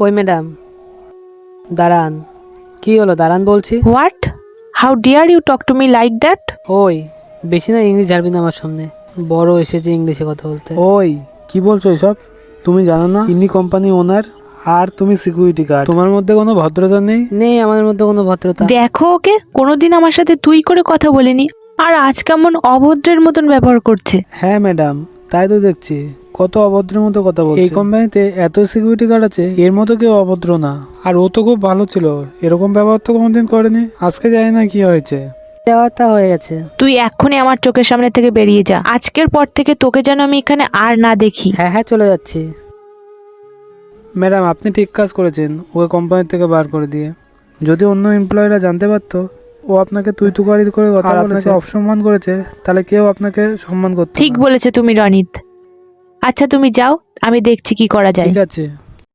ওই ম্যাডাম, দাঁড়ান। কি হলো, দাঁড়ান বলছি। What? How dare you talk to me like that? ওই, বেশি না ইংলিশ ঝাড়বি না আমার সামনে। বড় এসেছে ইংলিশে কথা বলতে। ওই কি বলছো এসব? তুমি জানো না ইনি কোম্পানি ওনার আর তুমি সিকিউরিটি গার্ড? তোমার মধ্যে কোনো ভদ্রতা নেই? নেই আমাদের মধ্যে কোনো ভদ্রতা। দেখো ওকে, কোনোদিন আমার সাথে তুই করে কথা বলেনি, আর আজ কেমন অভদ্রের মতন ব্যবহার করছে। হ্যাঁ ম্যাডাম, তাই তো দেখছি কত অভদ্রের মতো কথা বলছে। এই কোম্পানিতে এত সিকিউরিটি গার্ড আছে, এর মতো কেউ অভদ্র না। আর ও তো খুব ভালো ছিল, এরকম ব্যবহার তো কোনোদিন করেনি। আজকে জানি না কি হয়েছে। দেওয়াটা হয়ে গেছে। তুই এক্ষুনি আমার চোখের সামনে থেকে বেরিয়ে যা। আজকের পর থেকে তোকে যেন আমি এখানে আর না দেখি। হ্যাঁ হ্যাঁ, চলে যাচ্ছি। ম্যাডাম, আপনি ঠিক কাজ করেছেন ওকে কোম্পানি থেকে বার করে দিয়ে। যদি অন্য এমপ্লয়িরা জানতে পারতো ও আপনাকে তুই তুকারি করে কথা বলেছে, আপনাকে অপসম্মান করেছে, তাহলে কেউ আপনাকে সম্মান করতো না। ঠিক বলেছে তুমি রনিত। আচ্ছা তুমি যাও, আমি দেখছি কি করা যায়। ঠিক আছে।